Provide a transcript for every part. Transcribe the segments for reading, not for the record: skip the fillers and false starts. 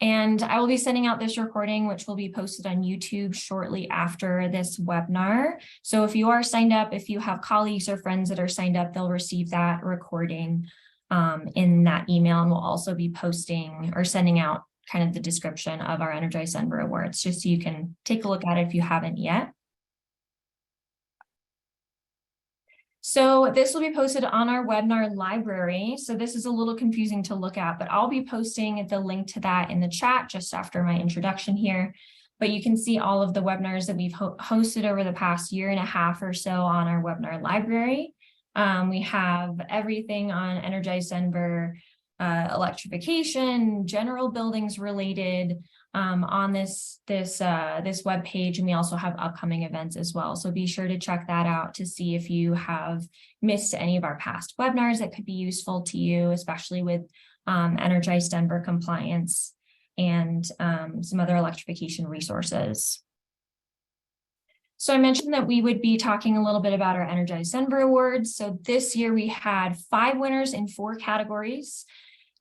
And I will be sending out this recording, which will be posted on YouTube shortly after this webinar. So if you are signed up, if you have colleagues or friends that are signed up, they'll receive that recording in that email. And we'll also be posting or sending out kind of the description of our Energize Denver Awards, just so you can take a look at it if you haven't yet. So this will be posted on our webinar library. So this is a little confusing to look at, but I'll be posting the link to that in the chat just after my introduction here. But you can see all of the webinars that we've hosted over the past year and a half or so on our webinar library. We have everything on Energize Denver, electrification, general buildings related, on this web page, and we also have upcoming events as well. So be sure to check that out to see if you have missed any of our past webinars that could be useful to you, especially with Energize Denver compliance and some other electrification resources. So I mentioned that we would be talking a little bit about our Energize Denver Awards. So this year we had 5 winners in 4 categories.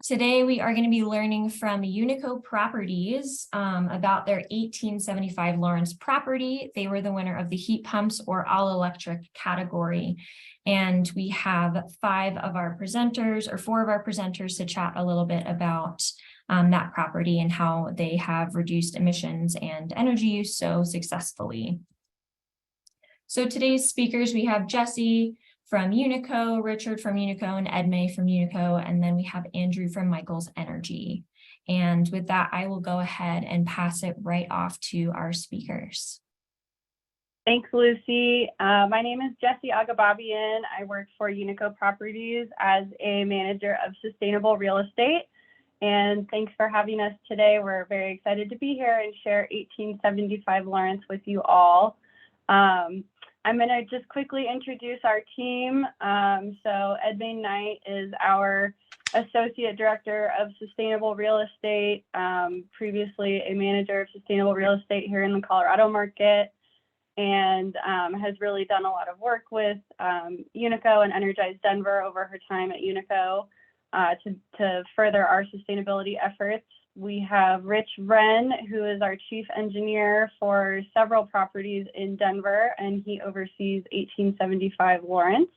Today, we are going to be learning from Unico Properties about their 1875 Lawrence property. They were the winner of the heat pumps or all electric category. And we have 4 of our presenters to chat a little bit about that property and how they have reduced emissions and energy use so successfully. So today's speakers, we have Jessy from Unico, Richard from Unico, and Edmée from Unico, and then we have Andrew from Michaels Energy. And with that, I will go ahead and pass it right off to our speakers. Thanks, Lucy. My name is Jessy Aghababian. I work for Unico Properties as a manager of sustainable real estate. And thanks for having us today. We're very excited to be here and share 1875 Lawrence with you all. I'm going to just quickly introduce our team. So Edmée Knight is our Associate Director of Sustainable Real Estate, previously a manager of sustainable real estate here in the Colorado market, and has really done a lot of work with Unico and Energize Denver over her time at Unico to further our sustainability efforts. We have Wren, who is our chief engineer for several properties in Denver, and he oversees 1875 Lawrence.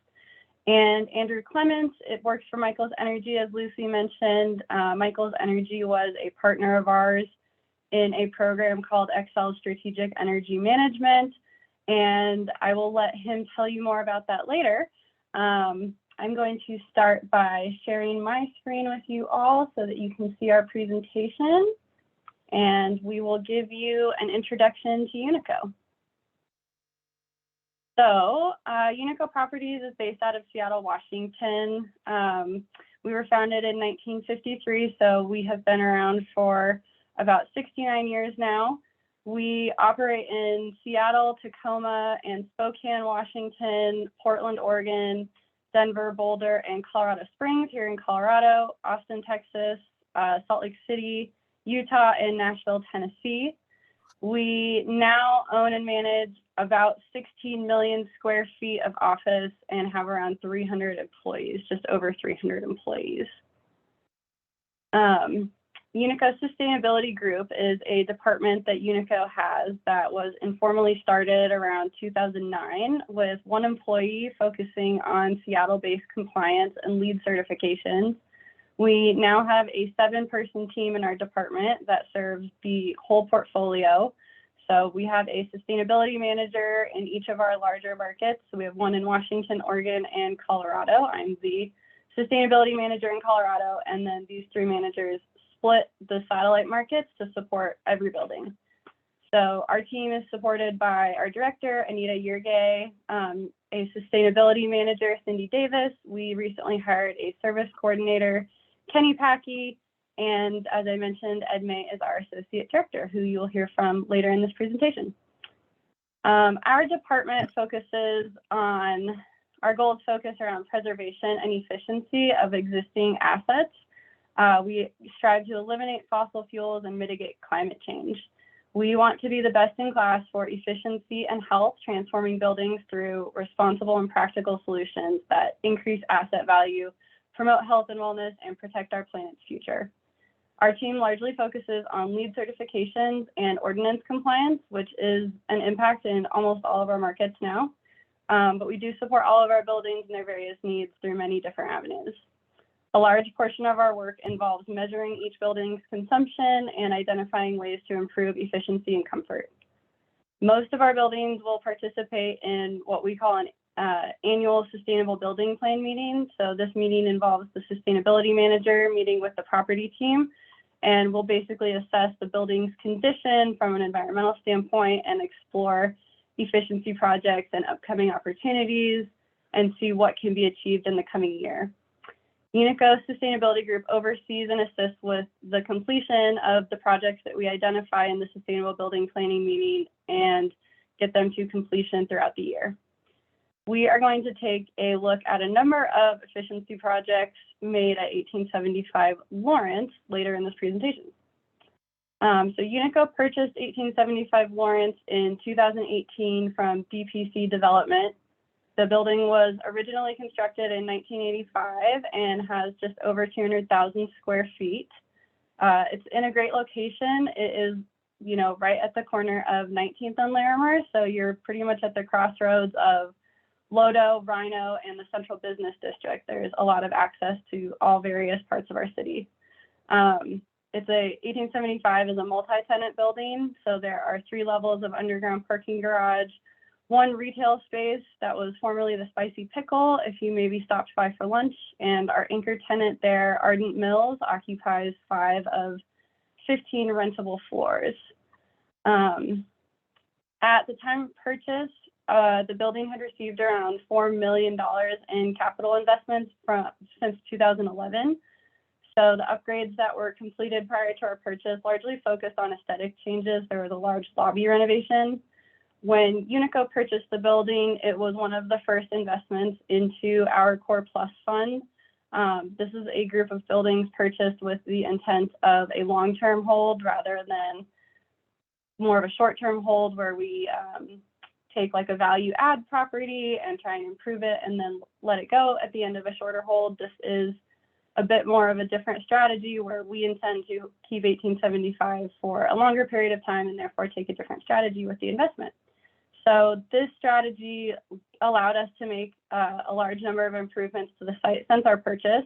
And Andrew Clements, it works for Michaels Energy, as Lucy mentioned. Michaels Energy was a partner of ours in a program called Excel Strategic Energy Management, and I will let him tell you more about that later. I'm going to start by sharing my screen with you all so that you can see our presentation, and we will give you an introduction to Unico. So Unico Properties is based out of Seattle, Washington. We were founded in 1953, so we have been around for about 69 years now. We operate in Seattle, Tacoma, and Spokane, Washington, Portland, Oregon, Denver, Boulder, and Colorado Springs here in Colorado, Austin, Texas, Salt Lake City, Utah, and Nashville, Tennessee. We now own and manage about 16 million square feet of office and have around 300 employees, just over 300 employees. Unico Sustainability Group is a department that Unico has that was informally started around 2009 with 1 employee focusing on Seattle-based compliance and LEED certifications. We now have a 7-person team in our department that serves the whole portfolio. So we have a sustainability manager in each of our larger markets. So we have 1 in Washington, Oregon, and Colorado. I'm the sustainability manager in Colorado, and then these 3 managers split the satellite markets to support every building. So our team is supported by our director, Anita Yergay, a sustainability manager, Cindy Davis. We recently hired a service coordinator, Kenny Packey, and as I mentioned, Edmée is our associate director, who you will hear from later in this presentation. Our department focuses on, our goals focus around preservation and efficiency of existing assets. We strive to eliminate fossil fuels and mitigate climate change. We want to be the best in class for efficiency and health, transforming buildings through responsible and practical solutions that increase asset value, promote health and wellness, and protect our planet's future. Our team largely focuses on LEED certifications and ordinance compliance, which is an impact in almost all of our markets now. But we do support all of our buildings and their various needs through many different avenues. A large portion of our work involves measuring each building's consumption and identifying ways to improve efficiency and comfort. Most of our buildings will participate in what we call an annual sustainable building plan meeting. So this meeting involves the sustainability manager meeting with the property team, and we'll basically assess the building's condition from an environmental standpoint and explore efficiency projects and upcoming opportunities and see what can be achieved in the coming year. Unico Sustainability Group oversees and assists with the completion of the projects that we identify in the Sustainable Building Planning meeting and get them to completion throughout the year. We are going to take a look at a number of efficiency projects made at 1875 Lawrence later in this presentation. So Unico purchased 1875 Lawrence in 2018 from DPC Development. The building was originally constructed in 1985 and has just over 200,000 square feet. It's in a great location. It is, right at the corner of 19th and Larimer, so you're pretty much at the crossroads of Lodo, Rhino, and the Central Business District. There's a lot of access to all various parts of our city. It's 1875 is a multi-tenant building, so there are 3 levels of underground parking garage, 1 retail space that was formerly the Spicy Pickle, if you maybe stopped by for lunch, and our anchor tenant there, Ardent Mills, occupies 5 of 15 rentable floors. At the time of purchase, the building had received around $4 million in capital investments since 2011. So the upgrades that were completed prior to our purchase largely focused on aesthetic changes. There was a large lobby renovation. When Unico purchased the building, it was one of the first investments into our Core Plus fund. This is a group of buildings purchased with the intent of a long-term hold rather than more of a short-term hold where we take like a value add property and try and improve it and then let it go at the end of a shorter hold. This is a bit more of a different strategy where we intend to keep 1875 for a longer period of time and therefore take a different strategy with the investment. So this strategy allowed us to make a large number of improvements to the site since our purchase.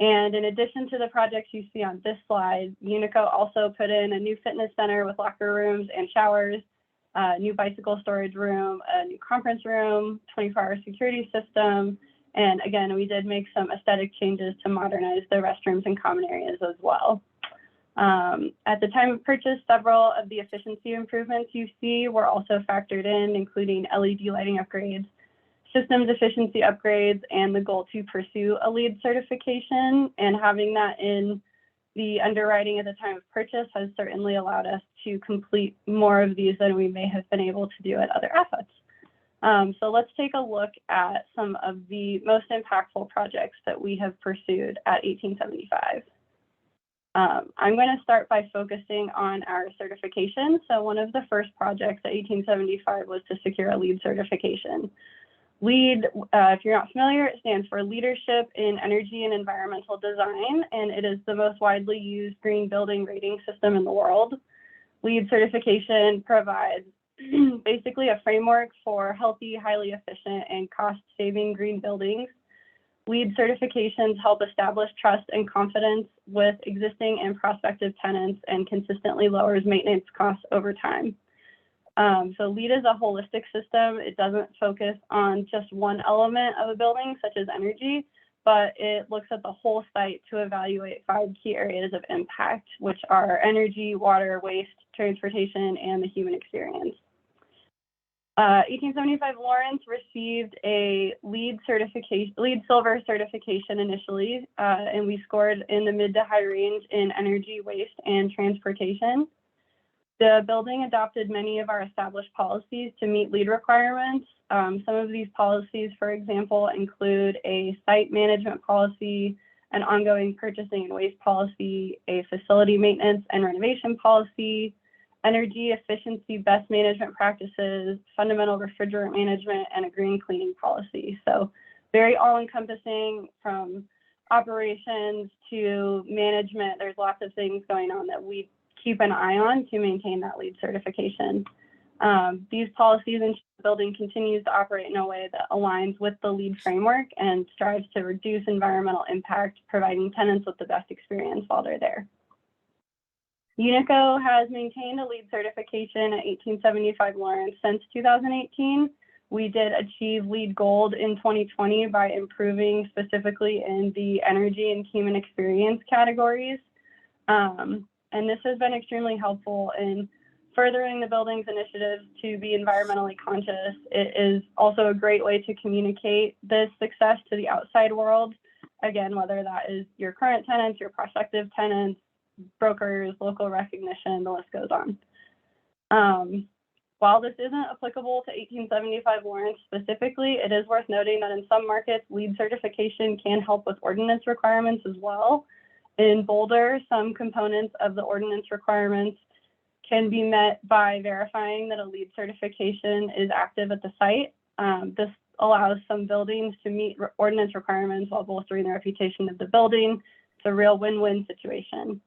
And in addition to the projects you see on this slide, Unico also put in a new fitness center with locker rooms and showers, a new bicycle storage room, a new conference room, 24-hour security system. And again, we did make some aesthetic changes to modernize the restrooms and common areas as well. At the time of purchase, several of the efficiency improvements you see were also factored in, including LED lighting upgrades, systems efficiency upgrades, and the goal to pursue a LEED certification. And having that in the underwriting at the time of purchase has certainly allowed us to complete more of these than we may have been able to do at other assets. So let's take a look at some of the most impactful projects that we have pursued at 1875. I'm going to start by focusing on our certification. So one of the first projects at 1875 was to secure a LEED certification. LEED, if you're not familiar, it stands for Leadership in Energy and Environmental Design, and it is the most widely used green building rating system in the world. LEED certification provides basically a framework for healthy, highly efficient, and cost-saving green buildings. LEED certifications help establish trust and confidence with existing and prospective tenants and consistently lowers maintenance costs over time. So LEED is a holistic system. It doesn't focus on just one element of a building, such as energy, but it looks at the whole site to evaluate 5 key areas of impact, which are energy, water, waste, transportation, and the human experience. 1875 Lawrence received a LEED Silver certification initially, and we scored in the mid to high range in energy, waste, and transportation. The building adopted many of our established policies to meet LEED requirements. Some of these policies, for example, include a site management policy, an ongoing purchasing and waste policy, a facility maintenance and renovation policy, energy efficiency best management practices, fundamental refrigerant management, and a green cleaning policy. So very all-encompassing from operations to management. There's lots of things going on that we keep an eye on to maintain that LEED certification. These policies ensure the building continues to operate in a way that aligns with the LEED framework and strives to reduce environmental impact, providing tenants with the best experience while they're there. Unico has maintained a LEED certification at 1875 Lawrence since 2018. We did achieve LEED Gold in 2020 by improving specifically in the energy and human experience categories. And this has been extremely helpful in furthering the building's initiatives to be environmentally conscious. It is also a great way to communicate this success to the outside world. Again, whether that is your current tenants, your prospective tenants, brokers, local recognition, the list goes on. While this isn't applicable to 1875 Lawrence specifically, it is worth noting that in some markets, LEED certification can help with ordinance requirements as well. In Boulder, some components of the ordinance requirements can be met by verifying that a LEED certification is active at the site. This allows some buildings to meet ordinance requirements while bolstering the reputation of the building. It's a real win-win situation.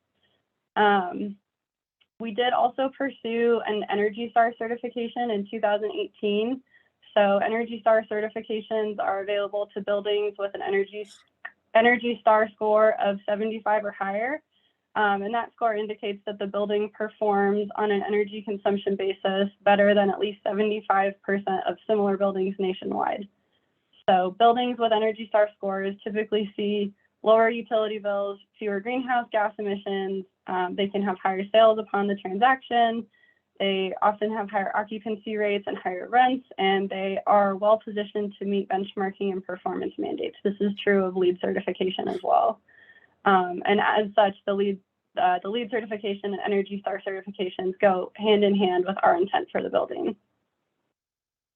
We did also pursue an Energy Star certification in 2018. So Energy Star certifications are available to buildings with an Energy Star score of 75 or higher. And that score indicates that the building performs on an energy consumption basis better than at least 75% of similar buildings nationwide. So buildings with Energy Star scores typically see lower utility bills, fewer greenhouse gas emissions. They can have higher sales upon the transaction. They often have higher occupancy rates and higher rents, and they are well positioned to meet benchmarking and performance mandates. This is true of LEED certification as well. And as such, the LEED certification and Energy Star certifications go hand in hand with our intent for the building.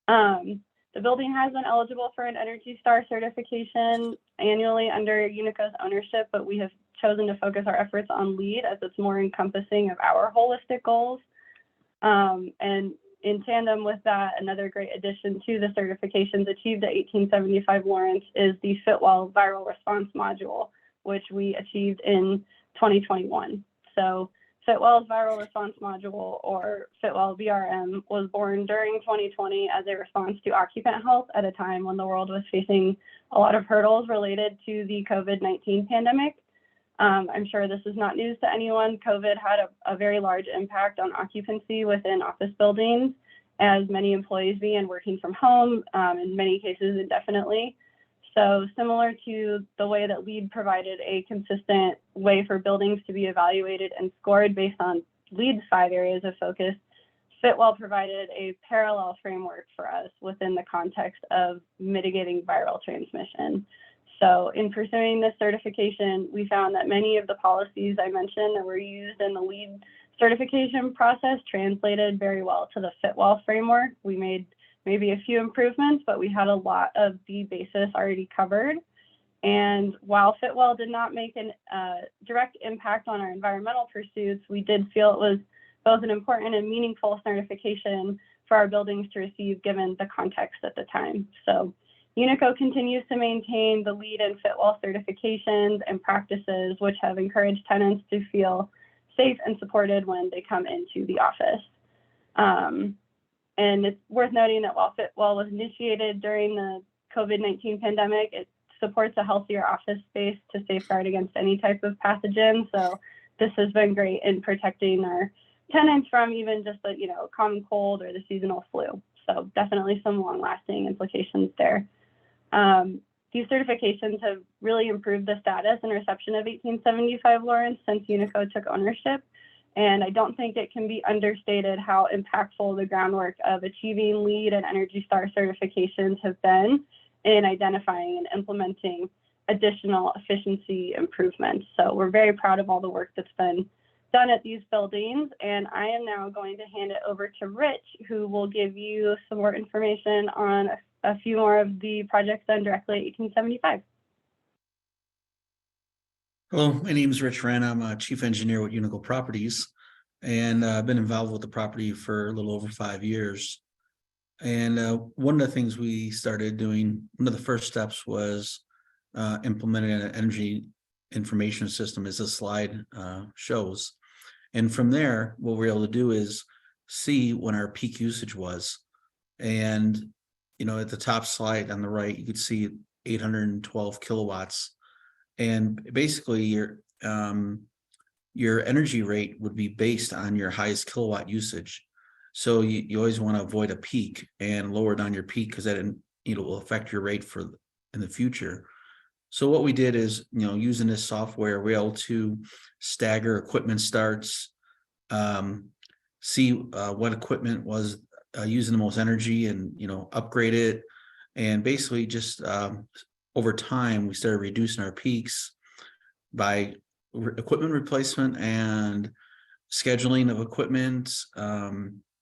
The building has been eligible for an Energy Star certification annually under Unico's ownership, but we have chosen to focus our efforts on LEED as it's more encompassing of our holistic goals. And in tandem with that, another great addition to the certifications achieved at 1875 Lawrence is the Fitwel Viral Response Module, which we achieved in 2021. So Fitwel's Viral Response Module, or Fitwel VRM, was born during 2020 as a response to occupant health at a time when the world was facing a lot of hurdles related to the COVID-19 pandemic. I'm sure this is not news to anyone. COVID had a very large impact on occupancy within office buildings, as many employees began working from home, in many cases indefinitely. So similar to the way that LEED provided a consistent way for buildings to be evaluated and scored based on LEED's 5 areas of focus, Fitwel provided a parallel framework for us within the context of mitigating viral transmission. So in pursuing this certification, we found that many of the policies I mentioned that were used in the LEED certification process translated very well to the Fitwel framework. We made maybe a few improvements, but we had a lot of the basis already covered. And while Fitwel did not make a direct impact on our environmental pursuits, we did feel it was both an important and meaningful certification for our buildings to receive given the context at the time. So Unico continues to maintain the LEED and Fitwel certifications and practices, which have encouraged tenants to feel safe and supported when they come into the office. And it's worth noting that while Fitwel was initiated during the COVID-19 pandemic, it supports a healthier office space to safeguard against any type of pathogen. So this has been great in protecting our tenants from even just the common cold or the seasonal flu. So definitely some long-lasting implications there. These certifications have really improved the status and reception of 1875 Lawrence since Unico took ownership. And I don't think it can be understated how impactful the groundwork of achieving LEED and Energy Star certifications have been in identifying and implementing additional efficiency improvements. So we're very proud of all the work that's been done at these buildings. And I am now going to hand it over to Rich, who will give you some more information on a few more of the projects done directly at 1875. Hello, my name is Rich Wren. I'm a chief engineer with Unico Properties, and I've been involved with the property for a little over 5 years. And one of the things we started doing, one of the first steps was implemented an energy information system, as the slide shows. And from there, what we're able to do is see when our peak usage was. And, you know, at the top slide on the right, you could see 812 kilowatts. And basically your energy rate would be based on your highest kilowatt usage. So you always want to avoid a peak and lower down your peak, because that, you know, will affect your rate for in the future. So what we did is, you know, using this software, we're able to stagger equipment starts, see what equipment was using the most energy, and, you know, upgrade it. And basically just over time, we started reducing our peaks by equipment replacement and scheduling of equipment,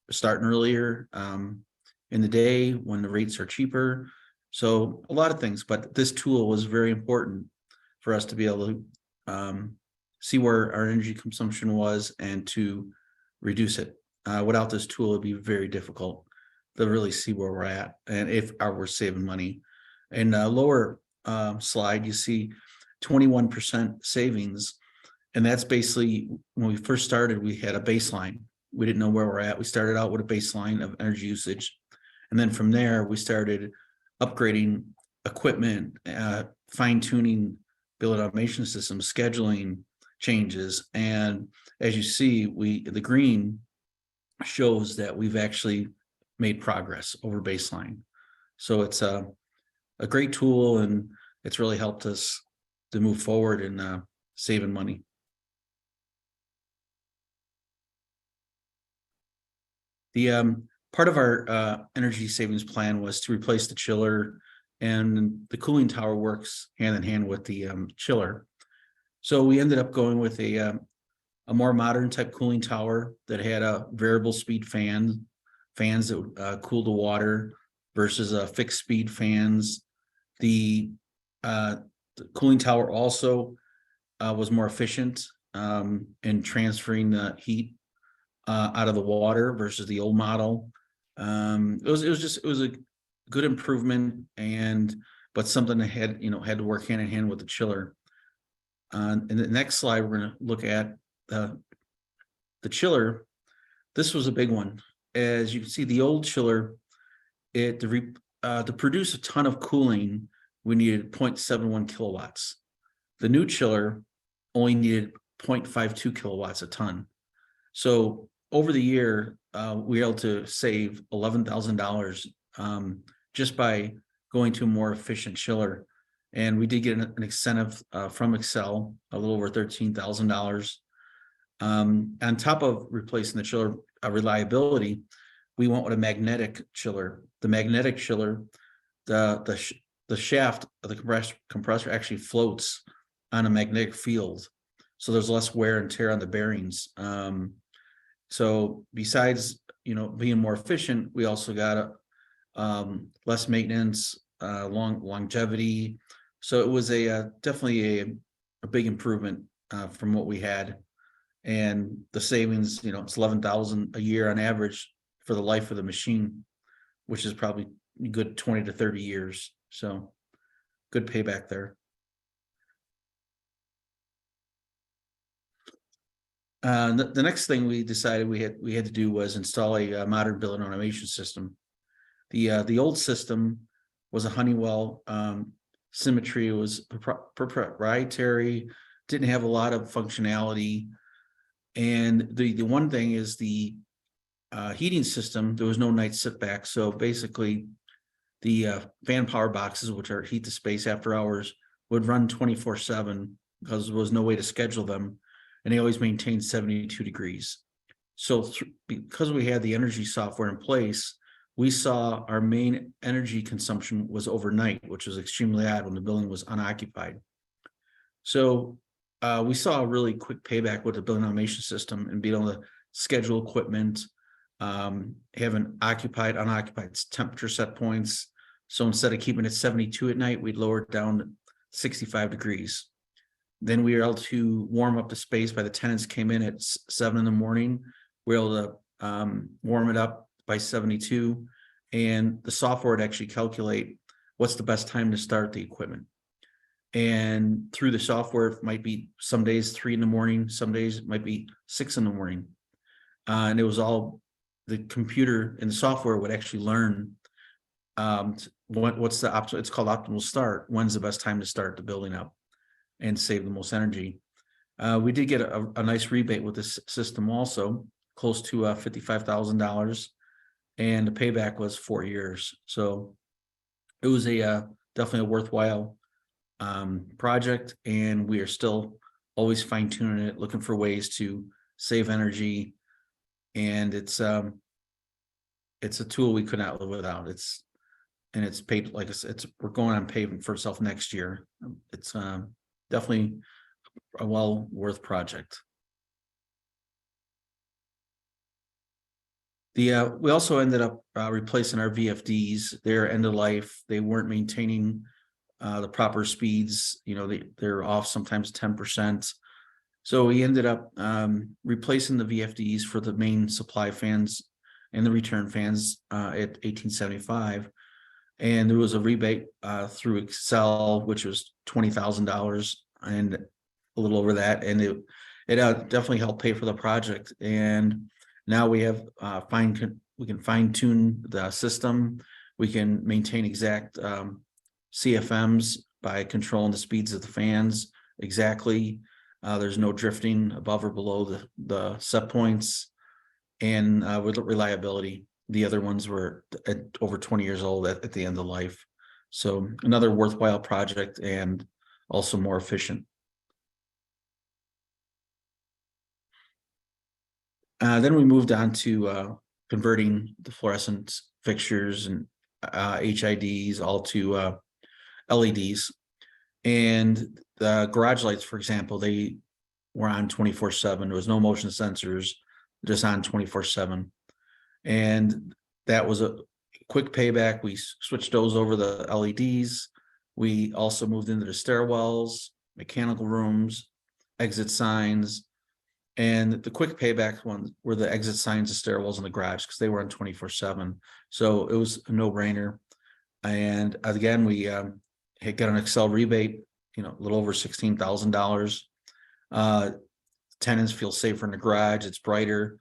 starting earlier in the day when the rates are cheaper. So a lot of things, but this tool was very important for us to be able to see where our energy consumption was and to reduce it. Without this tool, it'd be very difficult to really see where we're at and if we're saving money. In the lower slide, you see 21% savings. And that's basically, when we first started, we had a baseline. We didn't know where we're at. We started out with a baseline of energy usage. And then from there, we started upgrading equipment, fine-tuning building automation systems, scheduling changes. And as you see, the green shows that we've actually made progress over baseline. So it's a great tool, and it's really helped us to move forward in saving money. The part of our energy savings plan was to replace the chiller, and the cooling tower works hand in hand with the chiller. So we ended up going with a more modern type cooling tower that had a variable speed fans that would cool the water versus fixed speed fans. The cooling tower also was more efficient in transferring the heat out of the water versus the old model. It was a good improvement, but something that had to work hand in hand with the chiller. In the next slide, we're going to look at the chiller. This was a big one. As you can see, the old chiller, to produce a ton of cooling, we needed 0.71 kilowatts. The new chiller only needed 0.52 kilowatts a ton. So over the year, we were able to save $11,000 just by going to a more efficient chiller. And we did get an incentive from Excel, a little over $13,000. On top of replacing the chiller reliability, we went with a magnetic chiller. The magnetic chiller, the shaft of the compressor actually floats on a magnetic field, so there's less wear and tear on the bearings. So besides being more efficient, we also got less maintenance, longevity. So it was definitely a big improvement from what we had. And the savings, it's $11,000 a year on average for the life of the machine, which is probably a good 20 to 30 years. So good payback there. The next thing we decided we had to do was install a modern building automation system. The old system was a Honeywell Symmetry. It was proprietary, didn't have a lot of functionality. And the one thing is the heating system, there was no night sit back. So basically the fan power boxes, which are heat to space after hours, would run 24/7 because there was no way to schedule them. And they always maintained 72 degrees. So because we had the energy software in place, we saw our main energy consumption was overnight, which was extremely odd when the building was unoccupied. So we saw a really quick payback with the building automation system and being able to schedule equipment, having occupied, unoccupied temperature set points. So instead of keeping it 72 at night, we'd lower it down to 65 degrees. Then we were able to warm up the space by the tenants came in at 7 in the morning. We were able to warm it up by 72, and the software would actually calculate what's the best time to start the equipment. And through the software, it might be some days 3 in the morning, some days it might be 6 in the morning. And it was all the computer and the software would actually learn what's the optimal, it's called optimal start. When's the best time to start the building up and save the most energy? We did get a nice rebate with this system also, close to $55,000, and the payback was 4 years. So it was a definitely a worthwhile project, and we are still always fine-tuning it, looking for ways to save energy. And it's a tool we could not live without. It's paid, like I said, we're going on payment for itself next year. It's definitely a well worth project. We also ended up replacing our VFDs. They're end of life. They weren't maintaining the proper speeds. You know, they're off sometimes 10%. So we ended up replacing the VFDs for the main supply fans and the return fans at $1,875. And there was a rebate through Excel, which was $20,000 and a little over that. And it definitely helped pay for the project. And now we have we can fine tune the system. We can maintain exact CFMs by controlling the speeds of the fans exactly. There's no drifting above or below the set points, and with reliability. The other ones were at over 20 years old at the end of life. So another worthwhile project and also more efficient. Then we moved on to converting the fluorescent fixtures and HIDs all to LEDs. And the garage lights, for example, they were on 24/7. There was no motion sensors, just on 24/7. And that was a quick payback. We switched those over the LEDs. We also moved into the stairwells, mechanical rooms, exit signs. And the quick payback ones were the exit signs, the stairwells, and the garage, because they were on 24/7. So it was a no-brainer. And again, we had got an Excel rebate, you know, a little over $16,000. Tenants feel safer in the garage. It's brighter,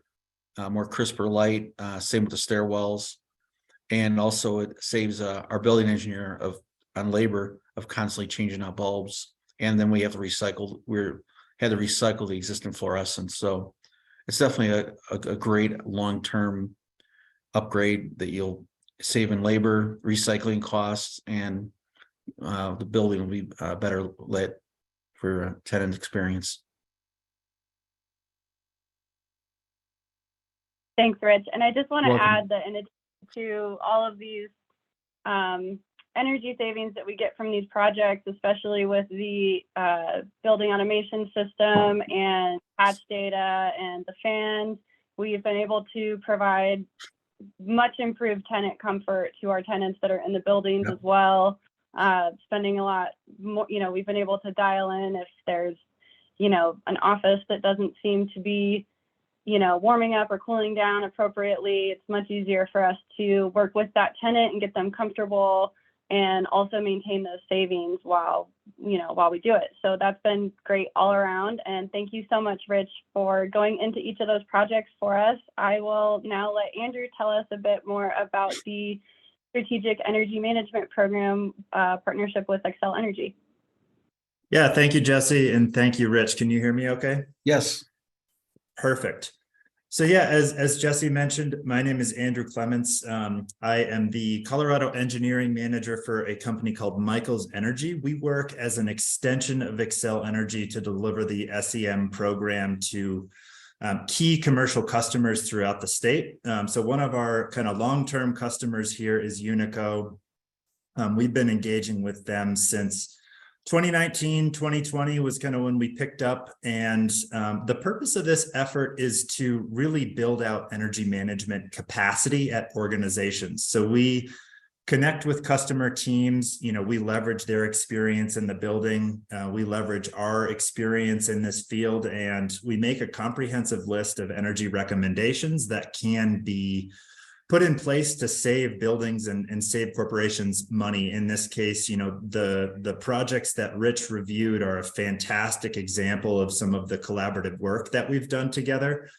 more crisper light. Same with the stairwells. And also it saves our building engineer on labor of constantly changing out bulbs. And then we have to recycle. Had to recycle the existing fluorescents. So it's definitely a great long-term upgrade that you'll save in labor, recycling costs, and the building will be better lit for tenant experience. Thanks, Rich. And I just want to Welcome. add that in addition to all of these energy savings that we get from these projects, especially with the building automation system and patch data and the fans, we've been able to provide much improved tenant comfort to our tenants that are in the buildings as well. Spending a lot more, you know, we've been able to dial in if there's, you know, an office that doesn't seem to be, you know, warming up or cooling down appropriately. It's much easier for us to work with that tenant and get them comfortable and also maintain those savings while we do it. So that's been great all around. And thank you so much, Rich, for going into each of those projects for us. I will now let Andrew tell us a bit more about the Strategic Energy Management Program partnership with Xcel Energy. Yeah, thank you, Jesse, and thank you, Rich. Can you hear me okay? Yes. Perfect. So yeah, as Jesse mentioned, my name is Andrew Clements. I am the Colorado engineering manager for a company called Michaels Energy. We work as an extension of Xcel Energy to deliver the SEM program to key commercial customers throughout the state. So one of our kind of long-term customers here is Unico. We've been engaging with them since 2019, 2020 was kind of when we picked up, and the purpose of this effort is to really build out energy management capacity at organizations. So we connect with customer teams, you know, we leverage their experience in the building, we leverage our experience in this field, and we make a comprehensive list of energy recommendations that can be put in place to save buildings and save corporations money. In this case, the projects that Rich reviewed are a fantastic example of some of the collaborative work that we've done together.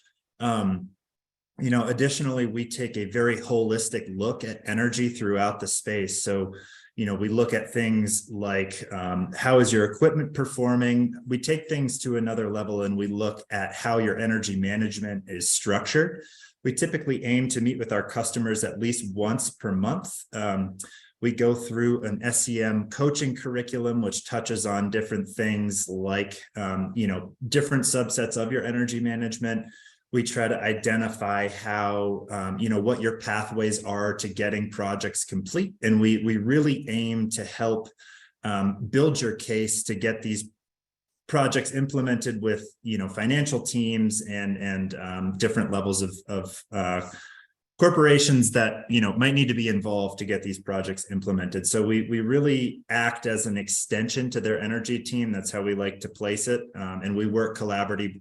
Additionally, we take a very holistic look at energy throughout the space. So, we look at things like how is your equipment performing? We take things to another level and we look at how your energy management is structured. We typically aim to meet with our customers at least once per month. We go through an SEM coaching curriculum, which touches on different things like, different subsets of your energy management. We try to identify how, what your pathways are to getting projects complete. And we really aim to help build your case to get these projects implemented with, financial teams and different levels of corporations that, might need to be involved to get these projects implemented. So we really act as an extension to their energy team. That's how we like to place it. And we work collaboratively,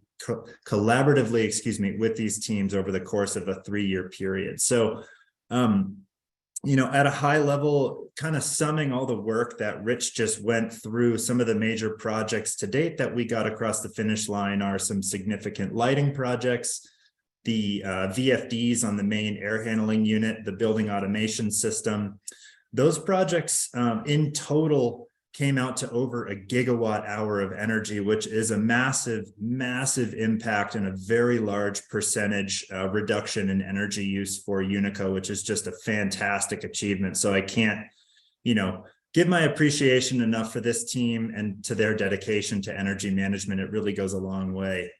with these teams over the course of a 3-year period. So, at a high level, kind of summing all the work that Rich just went through, some of the major projects to date that we got across the finish line are some significant lighting projects, the VFDs on the main air handling unit, the building automation system. Those projects in total came out to over 1 gigawatt hour of energy, which is a massive, massive impact and a very large percentage reduction in energy use for Unico, which is just a fantastic achievement. So I can't, give my appreciation enough for this team and to their dedication to energy management. It really goes a long way.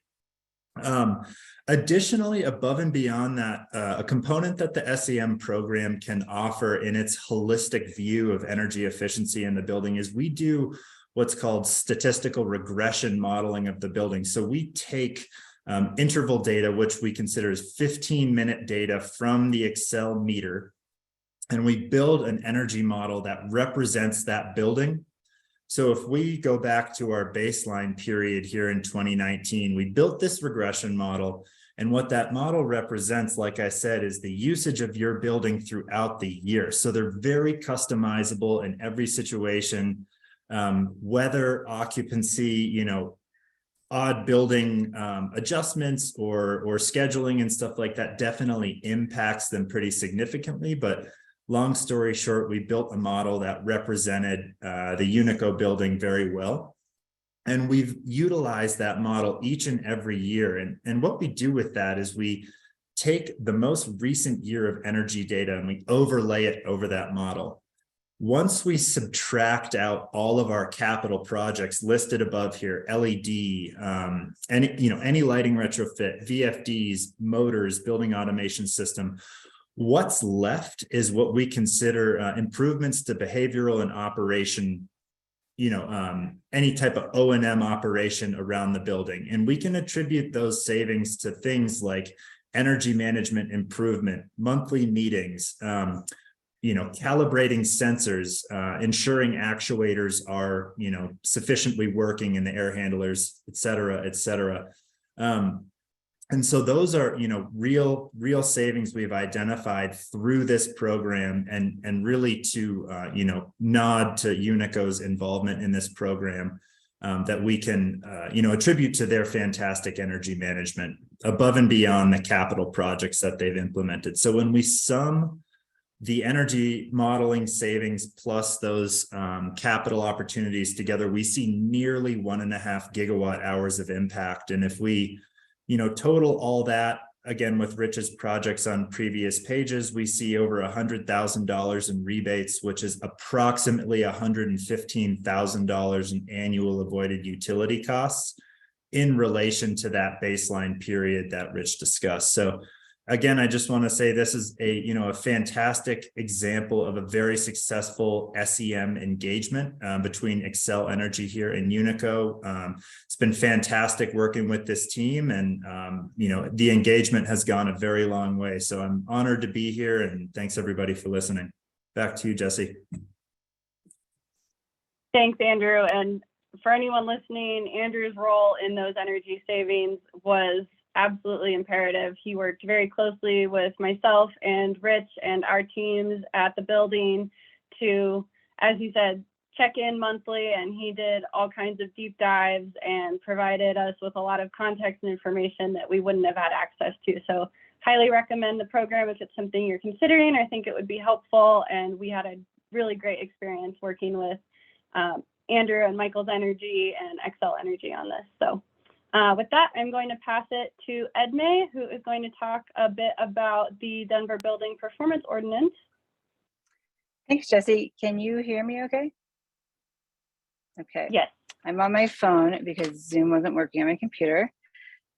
Additionally, above and beyond that, a component that the SEM program can offer in its holistic view of energy efficiency in the building is we do what's called statistical regression modeling of the building. So we take interval data, which we consider as 15-minute data from the Excel meter, and we build an energy model that represents that building. So if we go back to our baseline period here in 2019, we built this regression model. And what that model represents, like I said, is the usage of your building throughout the year. So they're very customizable in every situation, weather, occupancy, odd building adjustments or scheduling and stuff like that definitely impacts them pretty significantly. But long story short, we built a model that represented the Unico building very well. And we've utilized that model each and every year. And what we do with that is we take the most recent year of energy data and we overlay it over that model. Once we subtract out all of our capital projects listed above here, LED, any lighting retrofit, VFDs, motors, building automation system, what's left is what we consider improvements to behavioral and operation, any type of O&M operation around the building. And we can attribute those savings to things like energy management improvement, monthly meetings, calibrating sensors, ensuring actuators are, sufficiently working in the air handlers, et cetera, et cetera. And so those are, real savings we've identified through this program and really to, nod to Unico's involvement in this program that we can, attribute to their fantastic energy management above and beyond the capital projects that they've implemented. So when we sum the energy modeling savings plus those capital opportunities together, we see nearly 1.5 gigawatt hours of impact. And if we total all that, again, with Rich's projects on previous pages, we see over $100,000 in rebates, which is approximately $115,000 in annual avoided utility costs in relation to that baseline period that Rich discussed. So again, I just want to say this is a fantastic example of a very successful SEM engagement between Xcel Energy here and Unico. It's been fantastic working with this team, and the engagement has gone a very long way. So I'm honored to be here, and thanks everybody for listening. Back to you, Jessy. Thanks, Andrew. And for anyone listening, Andrew's role in those energy savings was absolutely imperative. He worked very closely with myself and Rich and our teams at the building to, as you said, check in monthly, and he did all kinds of deep dives and provided us with a lot of context and information that we wouldn't have had access to. So highly recommend the program if it's something you're considering. I think it would be helpful, and we had a really great experience working with Andrew and Michael's Energy and Xcel Energy on this. So with that, I'm going to pass it to Edmée, who is going to talk a bit about the Denver Building Performance Ordinance. Thanks, Jessy. Can you hear me okay? Okay. Yes. I'm on my phone because Zoom wasn't working on my computer.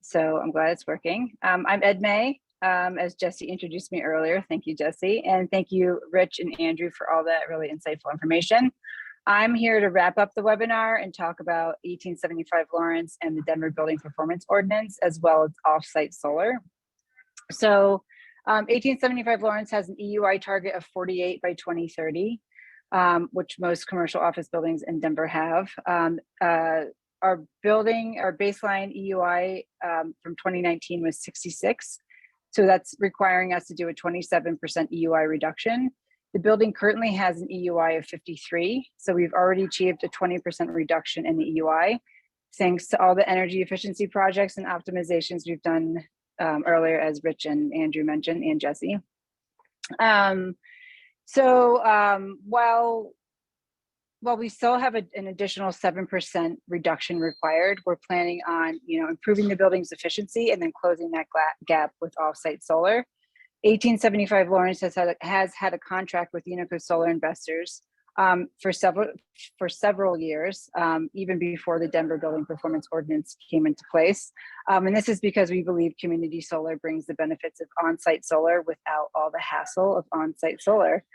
So I'm glad it's working. I'm Edmée, as Jessy introduced me earlier. Thank you, Jessy. And thank you, Rich and Andrew, for all that really insightful information. I'm here to wrap up the webinar and talk about 1875 Lawrence and the Denver Building Performance Ordinance, as well as off-site solar. So 1875 Lawrence has an EUI target of 48 by 2030, which most commercial office buildings in Denver have. Our baseline EUI from 2019 was 66. So that's requiring us to do a 27% EUI reduction. The building currently has an EUI of 53. So we've already achieved a 20% reduction in the EUI, thanks to all the energy efficiency projects and optimizations we've done earlier, as Rich and Andrew mentioned, and Jessy. While we still have an additional 7% reduction required, we're planning on, improving the building's efficiency and then closing that gap with off-site solar. 1875 Lawrence has had a contract with Unico Solar Investors for several years, even before the Denver Building Performance Ordinance came into place. And this is because we believe community solar brings the benefits of on-site solar without all the hassle of on-site solar.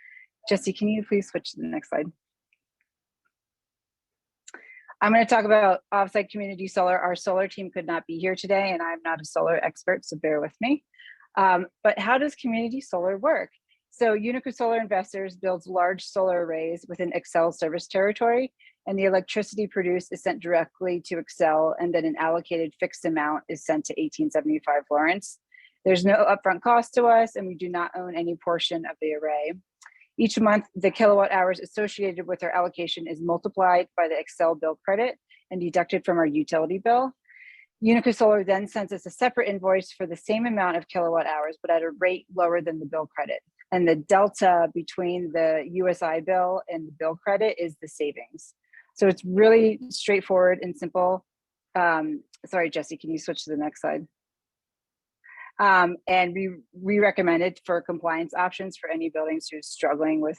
Jessy, can you please switch to the next slide? I'm going to talk about off-site community solar. Our solar team could not be here today, and I'm not a solar expert, so bear with me. But how does community solar work? So Unico Solar Investors builds large solar arrays within Xcel service territory, and the electricity produced is sent directly to Xcel, and then an allocated fixed amount is sent to 1875 Lawrence. There's no upfront cost to us, and we do not own any portion of the array. Each month, the kilowatt hours associated with our allocation is multiplied by the Xcel bill credit and deducted from our utility bill. Unico Solar then sends us a separate invoice for the same amount of kilowatt hours, but at a rate lower than the bill credit. And the delta between the USI bill and the bill credit is the savings. So it's really straightforward and simple. Sorry, Jessy, can you switch to the next slide? And we recommend it for compliance options for any buildings who's struggling with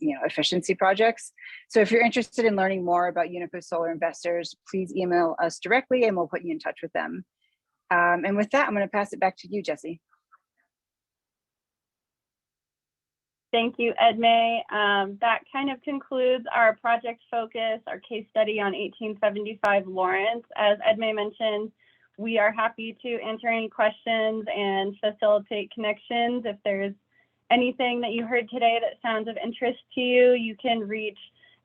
efficiency projects. So if you're interested in learning more about Unico Solar Investors, please email us directly and we'll put you in touch with them. And with that, I'm going to pass it back to you, Jessy. Thank you, Edmée. That kind of concludes our project focus, our case study on 1875 Lawrence. As Edmée mentioned, we are happy to answer any questions and facilitate connections. If there's anything that you heard today that sounds of interest to you, you can reach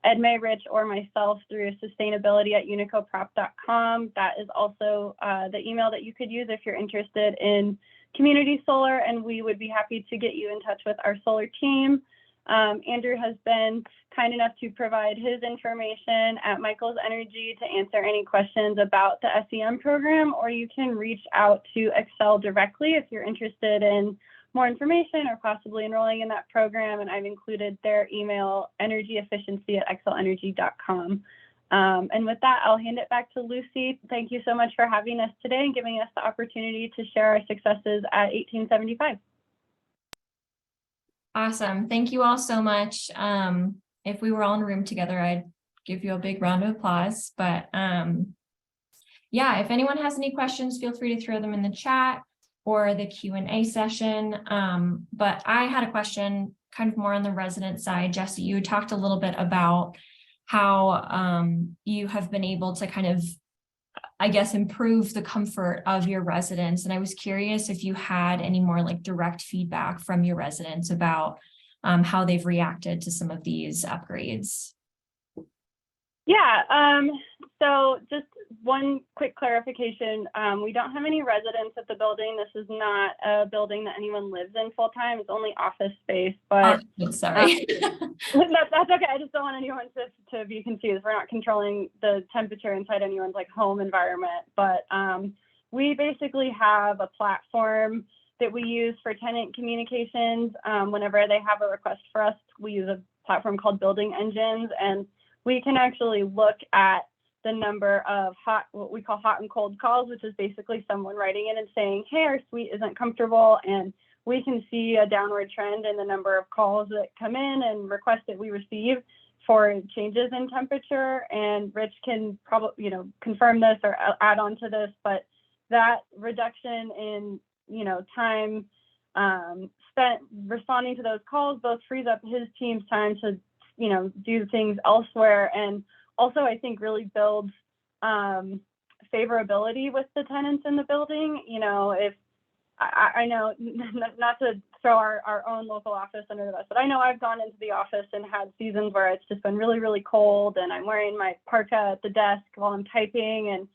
Edmée, Rich, or myself through sustainability@unicoprop.com. That is also the email that you could use if you're interested in community solar, and we would be happy to get you in touch with our solar team. Andrew has been kind enough to provide his information at Michael's Energy to answer any questions about the SEM program, or you can reach out to Xcel directly if you're interested in more information or possibly enrolling in that program. And I've included their email, energyefficiency@xcelenergy.com. And with that, I'll hand it back to Lucy. Thank you so much for having us today and giving us the opportunity to share our successes at 1875. Awesome. Thank you all so much. If we were all in the room together, I'd give you a big round of applause. But yeah, if anyone has any questions, feel free to throw them in the chat or the Q&A session. But I had a question kind of more on the resident side. Jessy, you talked a little bit about how you have been able to kind of, I guess, improve the comfort of your residents. And I was curious if you had any more like direct feedback from your residents about how they've reacted to some of these upgrades. Yeah, so just one quick clarification. We don't have any residents at the building. This is not a building that anyone lives in full time. It's only office space, but Sorry. that's okay. I just don't want anyone to be confused. We're not controlling the temperature inside anyone's like home environment, but we basically have a platform that we use for tenant communications. Whenever they have a request for us, we use a platform called Building Engines, and we can actually look at the number of what we call hot and cold calls, which is basically someone writing in and saying, hey, our suite isn't comfortable. And we can see a downward trend in the number of calls that come in and requests that we receive for changes in temperature. And Rich can probably, confirm this or add on to this, but that reduction in, time spent responding to those calls both frees up his team's time to, do things elsewhere. And also, I think really builds favorability with the tenants in the building. If I know not to throw our own local office under the bus, but I know I've gone into the office and had seasons where it's just been really, really cold and I'm wearing my parka at the desk while I'm typing, and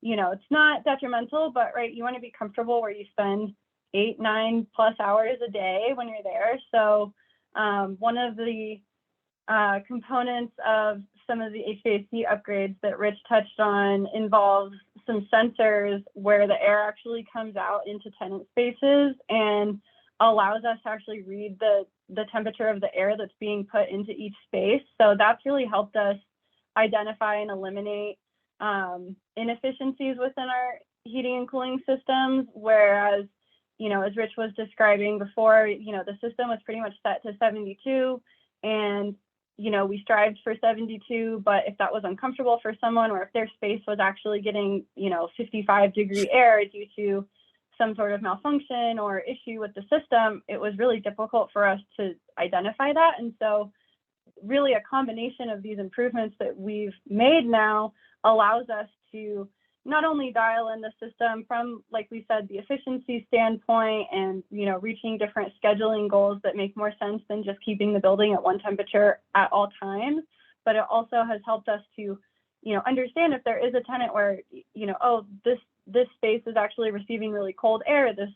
it's not detrimental, but right, you want to be comfortable where you spend 8-9+ hours a day when you're there. So one of the components of some of the HVAC upgrades that Rich touched on involves some sensors where the air actually comes out into tenant spaces and allows us to actually read the temperature of the air that's being put into each space. So that's really helped us identify and eliminate inefficiencies within our heating and cooling systems. Whereas, as Rich was describing before, the system was pretty much set to 72, and we strived for 72, but if that was uncomfortable for someone, or if their space was actually getting, 55-degree air due to some sort of malfunction or issue with the system, it was really difficult for us to identify that. And so really a combination of these improvements that we've made now allows us to not only dial in the system from, like we said, the efficiency standpoint and, reaching different scheduling goals that make more sense than just keeping the building at one temperature at all times, but it also has helped us to, understand if there is a tenant where, this space is actually receiving really cold air, this,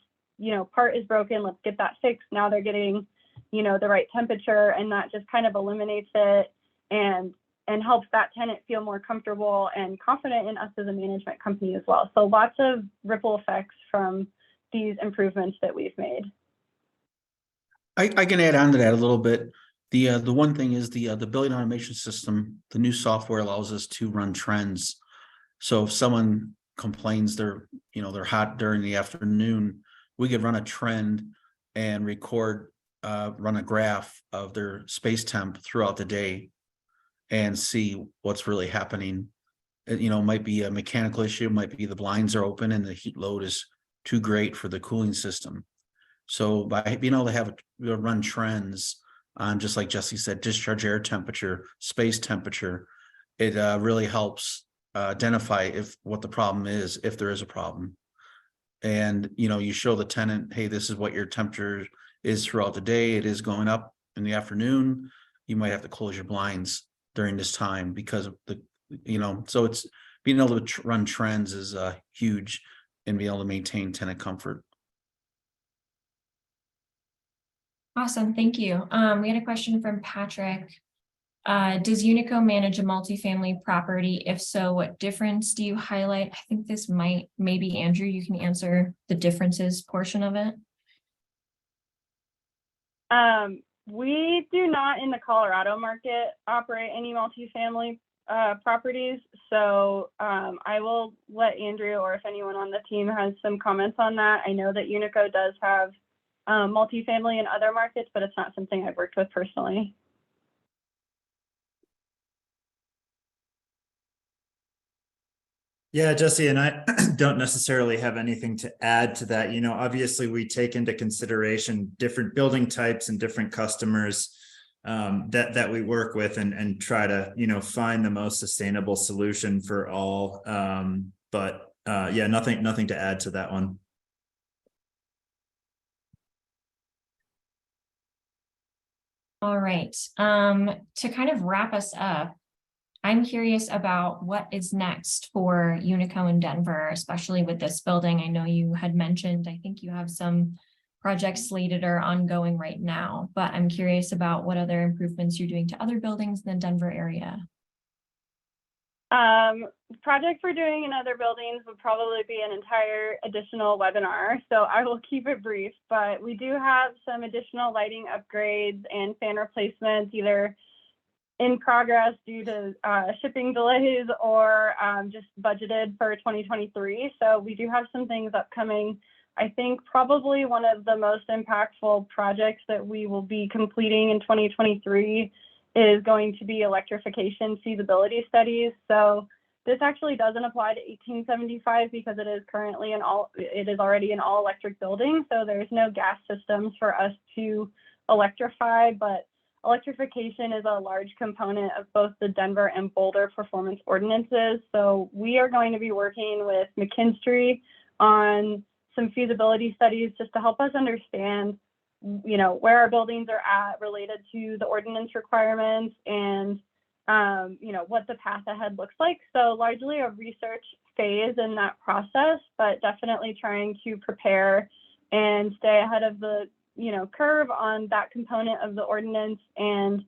part is broken, let's get that fixed. Now they're getting, the right temperature, and that just kind of eliminates it and helps that tenant feel more comfortable and confident in us as a management company as well. So lots of ripple effects from these improvements that we've made. I can add on to that a little bit. The one thing is the building automation system, the new software allows us to run trends. So if someone complains they're hot during the afternoon, we could run a trend and run a graph of their space temp throughout the day and see what's really happening. It might be a mechanical issue, might be the blinds are open and the heat load is too great for the cooling system. So by being able to run trends on, just like Jessy said, discharge air temperature, space temperature, it really helps identify what the problem is, if there is a problem. And you show the tenant, hey, this is what your temperature is throughout the day. It is going up in the afternoon. You might have to close your blinds during this time because of so it's being able to run trends is huge, and being able to maintain tenant comfort. Awesome, thank you. We had a question from Patrick. Does Unico manage a multifamily property? If so, what difference do you highlight? I think this maybe Andrew, you can answer the differences portion of it. We do not in the Colorado market operate any multifamily properties. So I will let Andrew, or if anyone on the team has some comments on that. I know that Unico does have multifamily in other markets, but it's not something I've worked with personally. Yeah, Jessy and I don't necessarily have anything to add to that. Obviously we take into consideration different building types and different customers that we work with and try to, find the most sustainable solution for all. But yeah, nothing to add to that one. All right. To kind of wrap us up, I'm curious about what is next for Unico in Denver, especially with this building. I know you had mentioned, I think you have some projects slated or ongoing right now, but I'm curious about what other improvements you're doing to other buildings in the Denver area. Projects we're doing in other buildings would probably be an entire additional webinar, so I will keep it brief, but we do have some additional lighting upgrades and fan replacements, either in progress due to shipping delays or just budgeted for 2023. So we do have some things upcoming. I think probably one of the most impactful projects that we will be completing in 2023 is going to be electrification feasibility studies. So this actually doesn't apply to 1875 because it is already an all electric building. So there's no gas systems for us to electrify, but electrification is a large component of both the Denver and Boulder performance ordinances. So we are going to be working with McKinstry on some feasibility studies just to help us understand, you know, where our buildings are at related to the ordinance requirements and, you know, what the path ahead looks like. So largely a research phase in that process, but definitely trying to prepare and stay ahead of the, you know, curve on that component of the ordinance. And,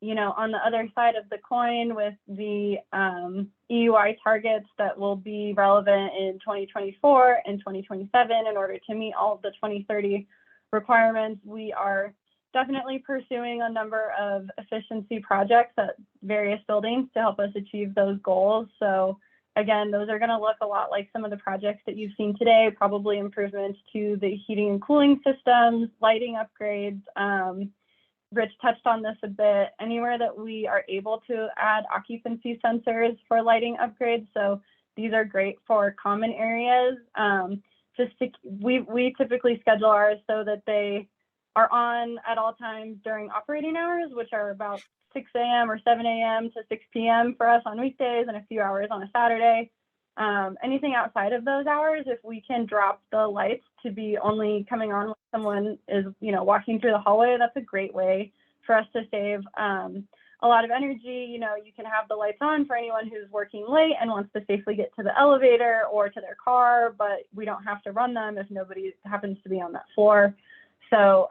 you know, on the other side of the coin with the EUI targets that will be relevant in 2024 and 2027 in order to meet all of the 2030 requirements, we are definitely pursuing a number of efficiency projects at various buildings to help us achieve those goals. So again, those are going to look a lot like some of the projects that you've seen today, probably improvements to the heating and cooling systems, lighting upgrades. Rich touched on this a bit. Anywhere that we are able to add occupancy sensors for lighting upgrades. So these are great for common areas. We typically schedule ours so that they are on at all times during operating hours, which are about 6 a.m. or 7 a.m. to 6 p.m. for us on weekdays and a few hours on a Saturday. Anything outside of those hours, if we can drop the lights to be only coming on when someone is, you know, walking through the hallway, that's a great way for us to save a lot of energy. You know, you can have the lights on for anyone who's working late and wants to safely get to the elevator or to their car, but we don't have to run them if nobody happens to be on that floor. So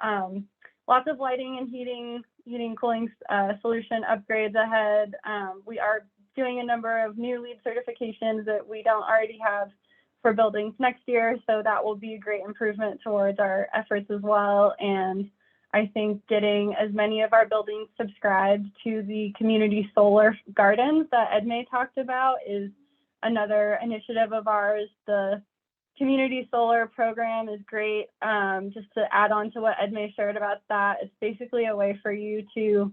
lots of lighting and heating, cooling solution upgrades ahead. We are doing a number of new LEED certifications that we don't already have for buildings next year. So that will be a great improvement towards our efforts as well. And I think getting as many of our buildings subscribed to the community solar gardens that Edmée talked about is another initiative of ours. The community solar program is great. Just to add on to what Edmée shared about that, it's basically a way for you to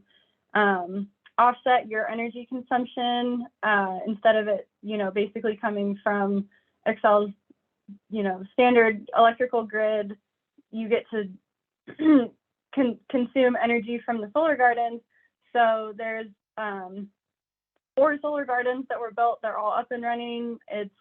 offset your energy consumption instead of it, you know, basically coming from Excel's, you know, standard electrical grid. You get to consume energy from the solar gardens. So there's 4 solar gardens that were built. They're all up and running. It's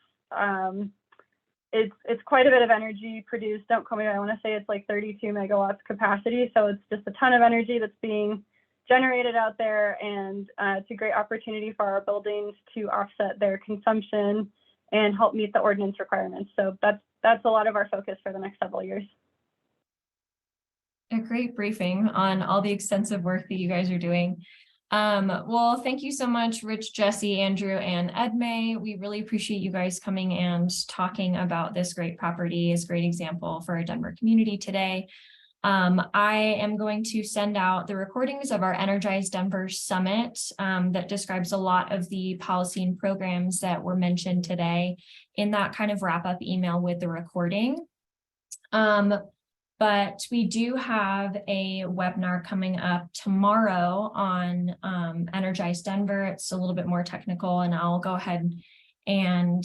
quite a bit of energy produced. Don't quote me, I want to say it's like 32 megawatts capacity. So it's just a ton of energy that's being generated out there, and it's a great opportunity for our buildings to offset their consumption and help meet the ordinance requirements. So that's a lot of our focus for the next several years. A great briefing on all the extensive work that you guys are doing. Well, thank you so much, Rich, Jessy, Andrew, and Edmée. We really appreciate you guys coming and talking about this great property, this great example for our Denver community today. I am going to send out the recordings of our Energize Denver Summit that describes a lot of the policy and programs that were mentioned today in that kind of wrap-up email with the recording. But we do have a webinar coming up tomorrow on Energize Denver. It's a little bit more technical, and I'll go ahead and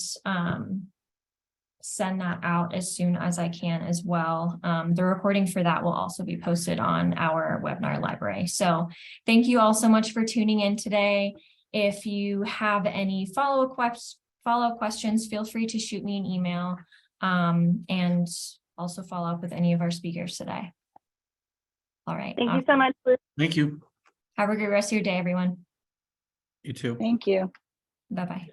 send that out as soon as I can as well. The recording for that will also be posted on our webinar library. So thank you all so much for tuning in today. If you have any follow-up questions, feel free to shoot me an email and also follow up with any of our speakers today. All right. Thank you so much. Thank you. Have a great rest of your day, everyone. You too. Thank you. Bye-bye.